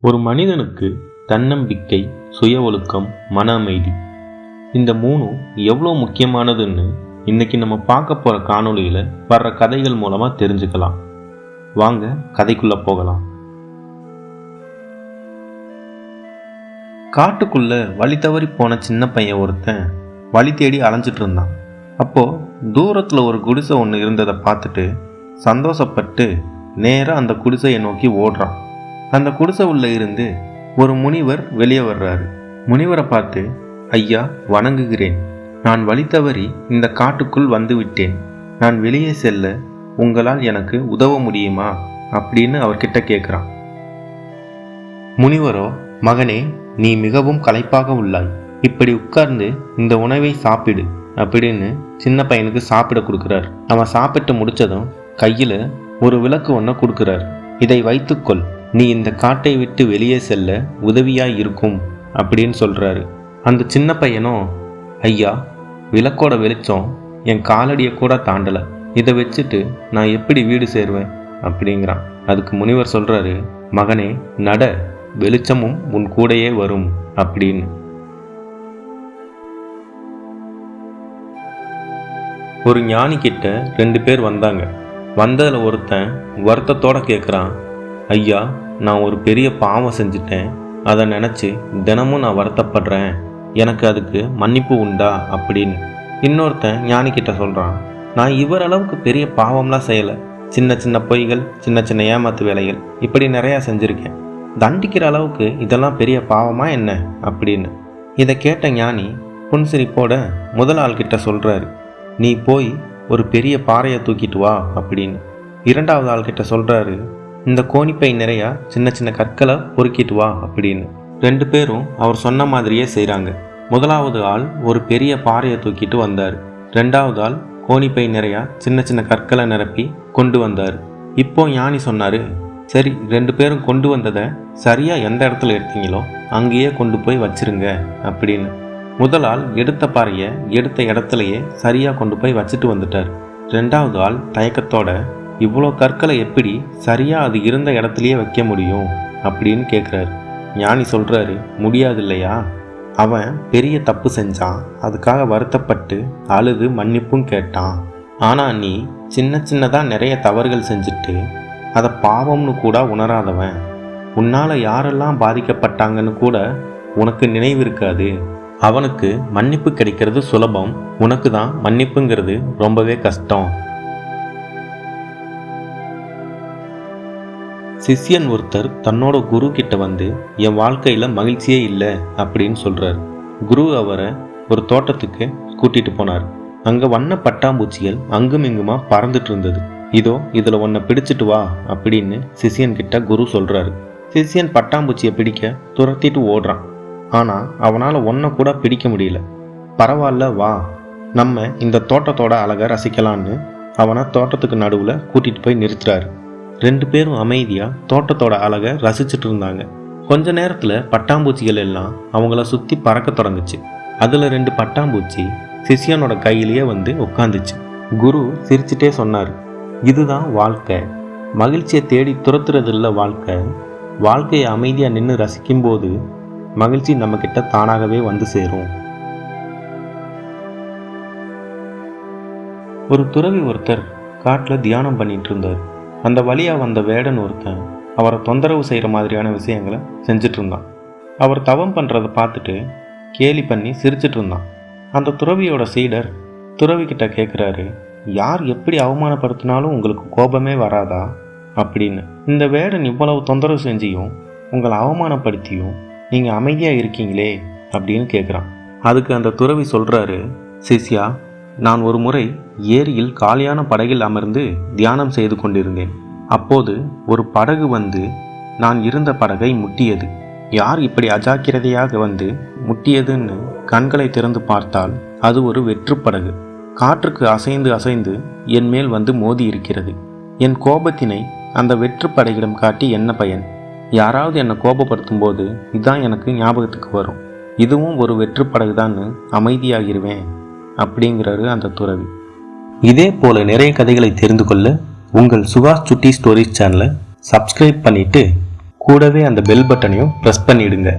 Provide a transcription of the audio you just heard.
ஒரு மனிதனுக்கு தன்னம்பிக்கை, சுய ஒழுக்கம், மன அமைதி இந்த மூணும் எவ்வளோ முக்கியமானதுன்னு இன்னைக்கு நம்ம பார்க்க போகிற காணொளியில் வர்ற கதைகள் மூலமாக தெரிஞ்சுக்கலாம். வாங்க கதைக்குள்ளே போகலாம். காட்டுக்குள்ள வழி தவறி போன சின்ன பையன் ஒருத்தன் வழி தேடி அலைஞ்சிட்டு இருந்தான். அப்போது தூரத்தில் ஒரு குடிசை ஒன்று இருந்ததை பார்த்துட்டு சந்தோஷப்பட்டு நேராக அந்த குடிசையை நோக்கி ஓடுறான். அந்த குடிசை உள்ள இருந்து ஒரு முனிவர் வெளியே வர்றாரு. முனிவரை பார்த்து, ஐயா வணங்குகிறேன், நான் வழி தவறி இந்த காட்டுக்குள் வந்து விட்டேன். நான் வெளியே செல்ல உங்களால் எனக்கு உதவ முடியுமா அப்படின்னு அவர்கிட்ட கேட்குறான். முனிவரோ, மகனே, நீ மிகவும் களைப்பாக உள்ளாய், இப்படி உட்கார்ந்து இந்த உணவை சாப்பிடு அப்படின்னு சின்ன பையனுக்கு சாப்பிட கொடுக்குறார். அவன் சாப்பிட்டு முடிச்சதும் கையில் ஒரு விளக்கு ஒன்றை கொடுக்குறார். இதை வைத்துக்கொள், நீ இந்த காட்டை விட்டு வெளியே செல்ல உதவியாய் இருக்கும் அப்படின்னு சொல்றாரு. அந்த சின்ன பையனும், ஐயா, விளக்கோட வெளிச்சம் என் காலடியை கூட தாண்டலை, இதை வச்சுட்டு நான் எப்படி வீடு சேருவேன் அப்படிங்கிறான். அதுக்கு முனிவர் சொல்றாரு, மகனே நட, வெளிச்சமும் உன் கூடையே வரும் அப்படின்னு. ஒரு ஞானி கிட்ட 2 பேர் வந்தாங்க. வந்ததில் ஒருத்தன் வருத்தத்தோட கேட்குறான், ஐயா, நான் ஒரு பெரிய பாவம் செஞ்சுட்டேன், அதை நினச்சி தினமும் நான் வருத்தப்படுறேன், எனக்கு அதுக்கு மன்னிப்பு உண்டா அப்படின்னு. இன்னொருத்தன் ஞானிக்கிட்ட சொல்கிறான், நான் இவரளவுக்கு பெரிய பாவம்லாம் செய்யலை, சின்ன சின்ன பொய்கள், சின்ன சின்ன ஏமாத்து வேலைகள் இப்படி நிறையா செஞ்சுருக்கேன், தண்டிக்கிற அளவுக்கு இதெல்லாம் பெரிய பாவமா என்ன அப்படின்னு. இதை கேட்ட ஞானி புன்சிரிப்போட முதல் ஆள்கிட்ட சொல்கிறாரு, நீ போய் ஒரு பெரிய பாறையை தூக்கிட்டு வா அப்படின்னு. இரண்டாவது ஆள்கிட்ட சொல்கிறாரு, இந்த கோணிப்பை நிறையா சின்ன சின்ன கற்களை பொறுக்கிட்டு வா அப்படின்னு. 2 பேரும் அவர் சொன்ன மாதிரியே செய்கிறாங்க. முதலாவது ஆள் ஒரு பெரிய பாறையை தூக்கிட்டு வந்தார். 2வது ஆள் கோணிப்பை நிறையா சின்ன சின்ன கற்களை நிரப்பி கொண்டு வந்தார். இப்போ ஞானி சொன்னார், சரி, 2 பேரும் கொண்டு வந்ததை சரியாக எந்த இடத்துல எடுத்தீங்களோ அங்கேயே கொண்டு போய் வச்சிருங்க அப்படின்னு. முதல் ஆள் எடுத்த பாறையை எடுத்த இடத்துலையே சரியாக கொண்டு போய் வச்சுட்டு வந்துட்டார். 2வது ஆள் தயக்கத்தோட, இவ்வளோ கற்களை எப்படி சரியாக அது இருந்த இடத்துலையே வைக்க முடியும் அப்படின்னு கேட்குறாரு. ஞானி சொல்கிறாரு, முடியாது இல்லையா, அவன் பெரிய தப்பு செஞ்சான், அதுக்காக வருத்தப்பட்டு அழுது மன்னிப்பும் கேட்டான். ஆனால் நீ சின்ன சின்னதாக நிறைய தவறுகள் செஞ்சுட்டு அதை பாவம்னு கூட உணராதவன், உன்னால் யாரெல்லாம் பாதிக்கப்பட்டாங்கன்னு கூட உனக்கு நினைவு இருக்காது. அவனுக்கு மன்னிப்பு கிடைக்கிறது சுலபம், உனக்கு தான் மன்னிப்புங்கிறது ரொம்பவே கஷ்டம். சிஷ்யன் ஒருத்தர் தன்னோட குரு கிட்ட வந்து, என் வாழ்க்கையில் மகிழ்ச்சியே இல்லை அப்படின்னு சொல்கிறார். குரு அவரை ஒரு தோட்டத்துக்கு கூட்டிகிட்டு போனார். அங்கே வண்ண பட்டாம்பூச்சிகள் அங்கும் இங்குமா பறந்துட்டு இருந்தது. இதோ இதில் ஒன்றை பிடிச்சிட்டு வா அப்படின்னு சிஷ்யன் கிட்ட குரு சொல்கிறாரு. சிஷ்யன் பட்டாம்பூச்சியை பிடிக்க துரத்திட்டு ஓடுறான். ஆனால் அவனால் ஒன்றை கூட பிடிக்க முடியல. பரவாயில்ல, வா, நம்ம இந்த தோட்டத்தோட அழகை ரசிக்கலான்னு அவனை தோட்டத்துக்கு நடுவில் கூட்டிகிட்டு போய் நிறுத்துறாரு. 2 பேரும் அமைதியாக தோட்டத்தோட அழகை ரசிச்சுட்டு இருந்தாங்க. கொஞ்ச நேரத்தில் பட்டாம்பூச்சிகள் எல்லாம் அவங்கள சுற்றி பறக்க தொடங்குச்சு. அதில் 2 பட்டாம்பூச்சி சிஷ்யனோட கையிலேயே வந்து உட்காந்துச்சு. குரு சிரிச்சுட்டே சொன்னார், இதுதான் வாழ்க்கை, மகிழ்ச்சியை தேடி துரத்துறது இல்லை வாழ்க்கை, வாழ்க்கையை அமைதியாக நின்று ரசிக்கும்போது மகிழ்ச்சி நம்மக்கிட்ட தானாகவே வந்து சேரும். ஒரு துறவி ஒருத்தர் காட்டில் தியானம் பண்ணிட்டு இருந்தார். அந்த வழியாக வந்த வேடன் ஒருத்தன் அவரை தொந்தரவு செய்கிற மாதிரியான விஷயங்களை செஞ்சுட்டு இருந்தான். அவர் தவம் பண்ணுறதை பார்த்துட்டு கேலி பண்ணி சிரிச்சிட்டு இருந்தான். அந்த துறவியோட சீடர் துறவிக்கிட்ட கேட்குறாரு, யார் எப்படி அவமானப்படுத்தினாலும் உங்களுக்கு கோபமே வராதா அப்படின்னு. இந்த வேடன் இவ்வளவு தொந்தரவு செஞ்சியும் உங்களை அவமானப்படுத்தியும் நீங்கள் அமைதியாக இருக்கீங்களே அப்படின்னு கேட்குறான். அதுக்கு அந்த துறவி சொல்கிறாரு, சிஷ்யா, நான் ஒரு முறை ஏரியில் காலியான படகில் அமர்ந்து தியானம் செய்து கொண்டிருந்தேன். அப்போது ஒரு படகு வந்து நான் இருந்த படகை முட்டியது. யார் இப்படி அஜாக்கிரதையாக வந்து முட்டியதுன்னு கண்களை திறந்து பார்த்தால் அது ஒரு வெற்றுப்படகு. காற்றுக்கு அசைந்து அசைந்து என் மேல் வந்து மோதி இருக்கிறது. என் கோபத்தினை அந்த வெற்றுப்படகிடம் காட்டி என்ன பயன்? யாராவது என்னை கோபப்படுத்தும் போது இதுதான் எனக்கு ஞாபகத்துக்கு வரும், இதுவும் ஒரு வெற்றுப்படகு தான்னு அமைதியாகிருவேன் அப்படிங்கிறாரு அந்த துறவி. இதே போல நிறைய கதைகளை தெரிந்து கொள்ள உங்கள் சுபாஷ் சுட்டி ஸ்டோரிஸ் சேனலை சப்ஸ்கிரைப் பண்ணிட்டு கூடவே அந்த பெல் பட்டனையும் ப்ரெஸ் பண்ணிடுங்க.